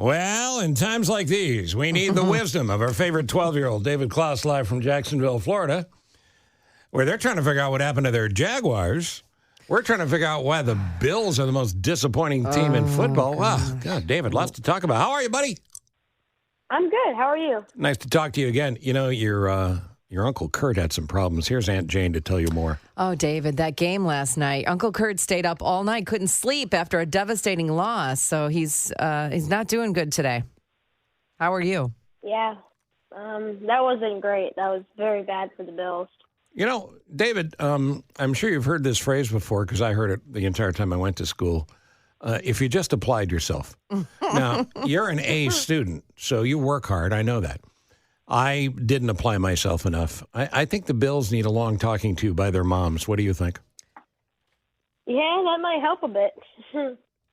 Well, in times like these, we need the wisdom of our favorite 12-year-old, David Klaus, live from Jacksonville, Florida, where they're trying to figure out what happened to their Jaguars. We're trying to figure out why the Bills are the most disappointing team in football. Wow, God, David, lots to talk about. How are you, buddy? I'm good. How are you? Nice to talk to you again. You know, your Uncle Kurt had some problems. Here's Aunt Jane to tell you more. Oh, David, that game last night. Uncle Kurt stayed up all night, couldn't sleep after a devastating loss. So he's not doing good today. How are you? Yeah, that wasn't great. That was very bad for the Bills. You know, David, I'm sure you've heard this phrase before because I heard it the entire time I went to school. If you just applied yourself. Now, you're an A student, so you work hard. I know that. I didn't apply myself enough. I think the Bills need a long talking to by their moms. What do you think? Yeah, that might help a bit.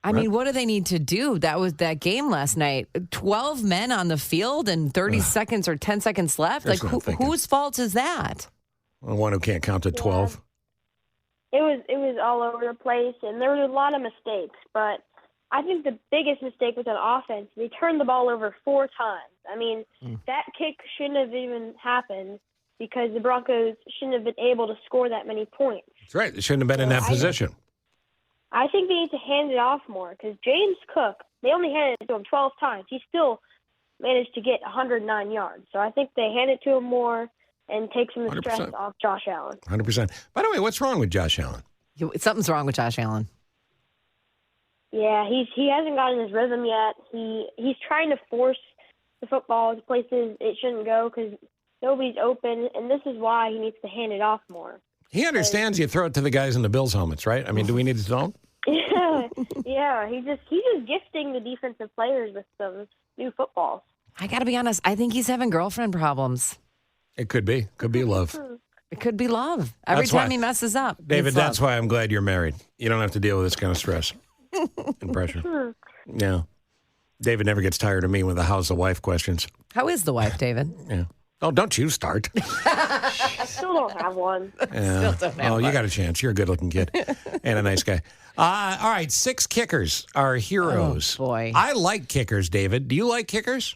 I mean, what do they need to do? That was that game last night. 12 men on the field and 30 seconds or 10 seconds left. That's Like, what I'm thinking. whose fault is that? The one who can't count to 12. It was all over the place, and there were a lot of mistakes. But I think the biggest mistake was on offense. They turned the ball over 4 times. I mean, that kick shouldn't have even happened because the Broncos shouldn't have been able to score that many points. That's right. They shouldn't have been in that position. I think they need to hand it off more because James Cook, they only handed it to him 12 times. He still managed to get 109 yards. So I think they hand it to him more and take some of the stress 100%. off Josh Allen. 100%. By the way, what's wrong with Josh Allen? Something's wrong with Josh Allen. Yeah, he hasn't gotten his rhythm yet. He's trying to force the football to places it shouldn't go because nobody's open, and this is why he needs to hand it off more. He understands you throw it to the guys in the Bills helmets, right? I mean, do we need to tell him? Yeah. He's just gifting the defensive players with some new footballs. I got to be honest. I think he's having girlfriend problems. It could be. Could be love. It could be love. Every That's time why- he messes up. David, it's that's love. why I'm glad you're married. You don't have to deal with this kind of stress and pressure. Yeah. David never gets tired of me with the how's the wife questions. How is the wife, David? Yeah. Oh, don't you start. I still don't have one. Yeah. Still don't have Oh, you one. got a chance. You're a good-looking kid and a nice guy. All right, 6 kickers are heroes. Oh, boy. I like kickers, David. Do you like kickers?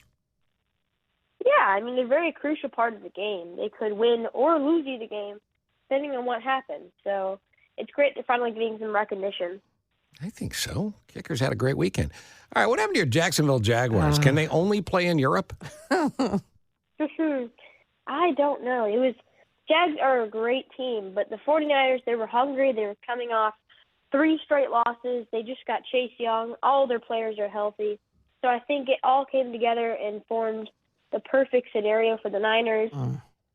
Yeah, I mean, they're a very crucial part of the game. They could win or lose you the game, depending on what happens. So it's great they're finally getting some recognition. I think so. Kickers had a great weekend. All right, what happened to your Jacksonville Jaguars? Can they only play in Europe? I don't know. Jags are a great team, but the 49ers, they were hungry. They were coming off 3 straight losses. They just got Chase Young. All their players are healthy. So I think it all came together and formed the perfect scenario for the Niners.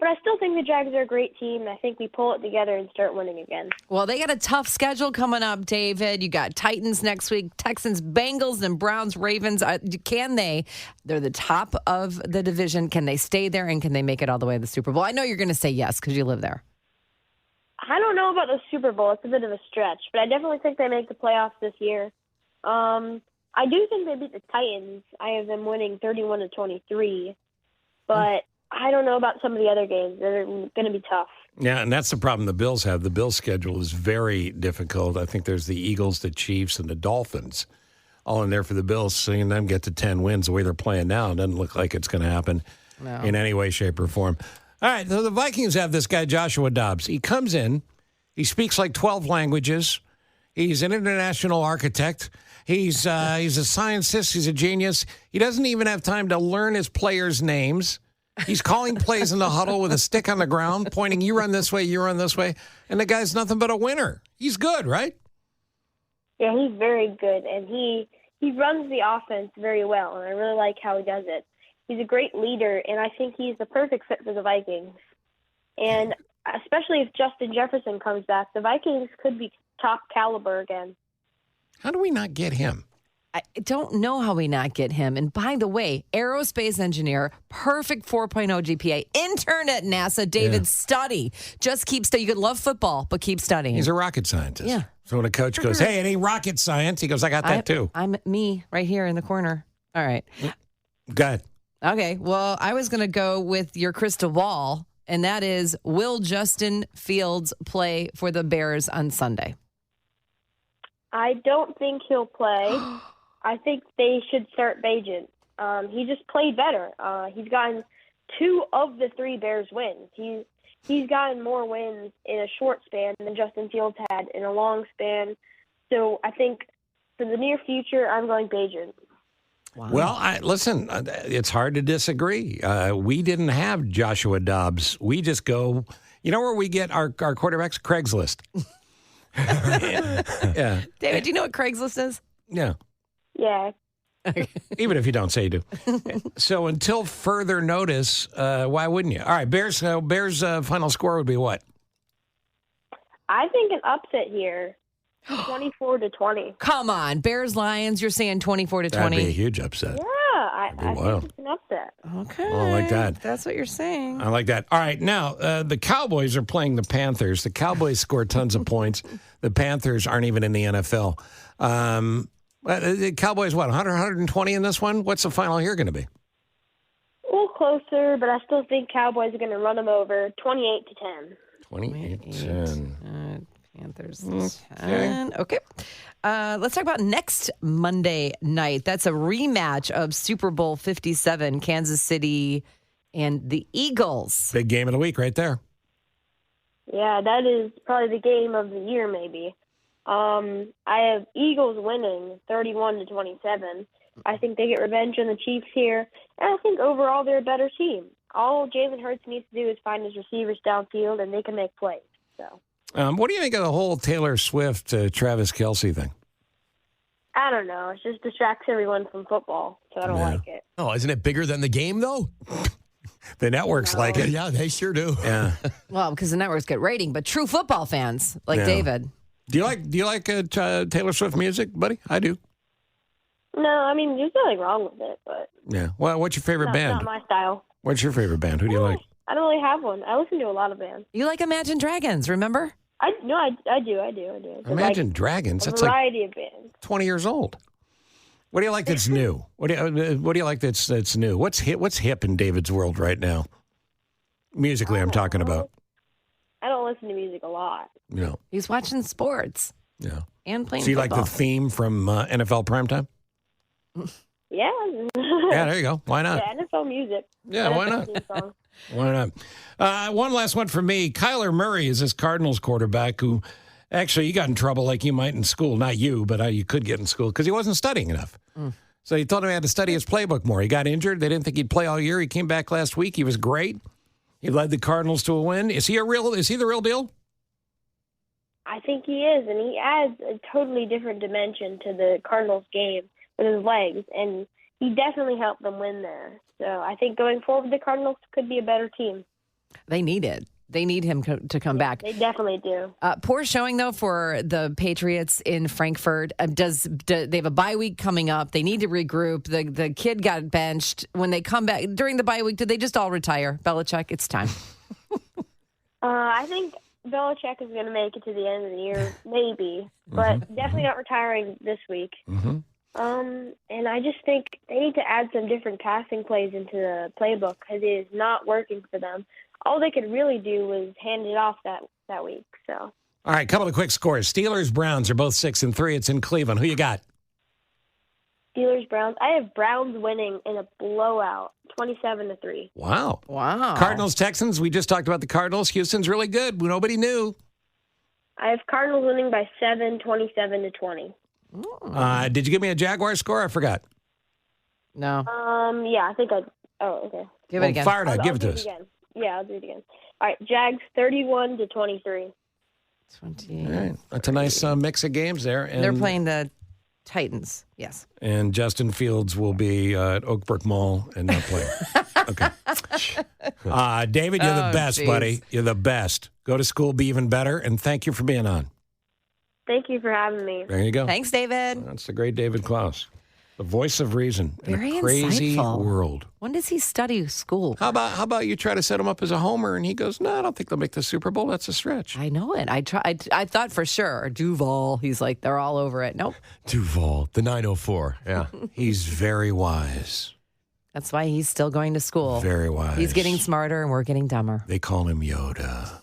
But I still think the Jags are a great team, and I think we pull it together and start winning again. Well, they got a tough schedule coming up, David. You got Titans next week, Texans, Bengals, and Browns, Ravens. Can they? They're the top of the division. Can they stay there, and can they make it all the way to the Super Bowl? I know you're going to say yes because you live there. I don't know about the Super Bowl. It's a bit of a stretch, but I definitely think they make the playoffs this year. I do think they beat the Titans. I have them winning 31-23, but I don't know about some of the other games. They're going to be tough. Yeah, and that's the problem the Bills have. The Bills' schedule is very difficult. I think there's the Eagles, the Chiefs, and the Dolphins all in there for the Bills. Seeing them get to 10 wins the way they're playing now doesn't look like it's going to happen in any way, shape, or form. All right, so the Vikings have this guy, Joshua Dobbs. He comes in. He speaks like 12 languages. He's an international architect. He's a scientist. He's a genius. He doesn't even have time to learn his players' names. He's calling plays in the huddle with a stick on the ground, pointing, you run this way, you run this way. And the guy's nothing but a winner. He's good, right? Yeah, he's very good, and he runs the offense very well, and I really like how he does it. He's a great leader, and I think he's the perfect fit for the Vikings. And especially if Justin Jefferson comes back, the Vikings could be top caliber again. How do we not get him? I don't know how we not get him. And by the way, aerospace engineer, perfect 4.0 GPA, intern at NASA, David, study. Just keep studying. You could love football, but keep studying. He's a rocket scientist. Yeah. So when a coach goes, hey, it ain't rocket science, he goes, I got that too. I'm me right here in the corner. All right. Go ahead. Okay. Well, I was going to go with your crystal ball, and that is, will Justin Fields play for the Bears on Sunday? I don't think he'll play. I think they should start Bajan. He just played better. He's gotten 2 of the 3 Bears wins. He's gotten more wins in a short span than Justin Fields had in a long span. So I think for the near future, I'm going Bajan. Wow. Well, listen, it's hard to disagree. We didn't have Joshua Dobbs. We just go, you know where we get our quarterbacks? Craigslist. Yeah. David, do you know what Craigslist is? Yeah. Yeah. Even if you don't say you do. So until further notice, why wouldn't you? All right, Bears final score would be what? I think an upset here, 24-20. Come on, Bears Lions. You're saying 24-20. That'd be a huge upset. Yeah, I think it's an upset. Okay, I like that. That's what you're saying. I like that. All right, now the Cowboys are playing the Panthers. The Cowboys score tons of points. The Panthers aren't even in the NFL. The Cowboys, what, 100, 120 in this one? What's the final here going to be? A little closer, but I still think Cowboys are going to run them over 28-10. 28-10. Panthers 10. Okay. Let's talk about next Monday night. That's a rematch of Super Bowl 57, Kansas City and the Eagles. Big game of the week right there. Yeah, that is probably the game of the year, maybe. I have Eagles winning 31-27. I think they get revenge on the Chiefs here, and I think overall they're a better team. All Jalen Hurts needs to do is find his receivers downfield, and they can make plays. So, what do you think of the whole Taylor Swift, Travis Kelce thing? I don't know. It just distracts everyone from football, so I don't like it. Oh, isn't it bigger than the game, though? The networks like it. Yeah, they sure do. Yeah. Well, because the networks get rating, but true football fans like David. Do you like Taylor Swift music, buddy? I do. No, I mean, there's nothing wrong with it, but Yeah. Well, what's your favorite band? not my style. What's your favorite band? Who do you like? I don't really have one. I listen to a lot of bands. You like Imagine Dragons, remember? I do. Imagine Dragons. A That's like variety of bands. 20 years old. What do you like that's new? What do you like that's new? What's hip in David's world right now? Musically, I'm talking about. I don't listen to music a lot. You know. He's watching sports. Yeah. And playing So you football. like the theme from NFL Primetime? Yeah. Yeah, there you go. Why not? Yeah, NFL music. Yeah, why not? Song. Why not? One last one for me. Kyler Murray is this Cardinals quarterback who actually he got in trouble like you might in school. Not you, but you could get in school because he wasn't studying enough. So he told him he had to study his playbook more. He got injured. They didn't think he'd play all year. He came back last week. He was great. He led the Cardinals to a win. Is he the real deal? I think he is, and he adds a totally different dimension to the Cardinals game with his legs, and he definitely helped them win there. So I think going forward, the Cardinals could be a better team. They need it. They need him to come back. They definitely do. Poor showing, though, for the Patriots in Frankfurt. They have a bye week coming up. They need to regroup. The kid got benched. When they come back during the bye week, did they just all retire? Belichick, it's time. I think Belichick is going to make it to the end of the year, maybe, but definitely not retiring this week. Mm-hmm. And I just think they need to add some different passing plays into the playbook because it is not working for them. All they could really do was hand it off that week. So, All right, couple of quick scores. Steelers, Browns are both 6-3. It's in Cleveland. Who you got? Steelers, Browns. I have Browns winning in a blowout, 27-3. Wow. Wow. Cardinals, Texans. We just talked about the Cardinals. Houston's really good. Nobody knew. I have Cardinals winning by 7, 27-20. Did you give me a Jaguar score? I forgot. No. Yeah, I think I. Oh, okay. Give it again. Fire it out. Give it to I'll do us. again. Yeah, I'll do it again. All right, Jags 31-23. 20. All right. That's a nice mix of games there. And, They're playing the Titans. Yes. And Justin Fields will be at Oakbrook Mall and not playing. Okay. David, you're the best, geez. buddy. You're the best. Go to school, be even better, and thank you for being on. Thank you for having me. There you go. Thanks, David. That's the great David Klaus, the voice of reason in Very a crazy insightful. world. When does he study school? How about you try to set him up as a homer, and he goes, "No, I don't think they'll make the Super Bowl. That's a stretch." I know it. I thought for sure. Duval. He's like, they're all over it. Nope. Duval, the 904. Yeah. He's very wise. That's why he's still going to school. Very wise. He's getting smarter and we're getting dumber. They call him Yoda.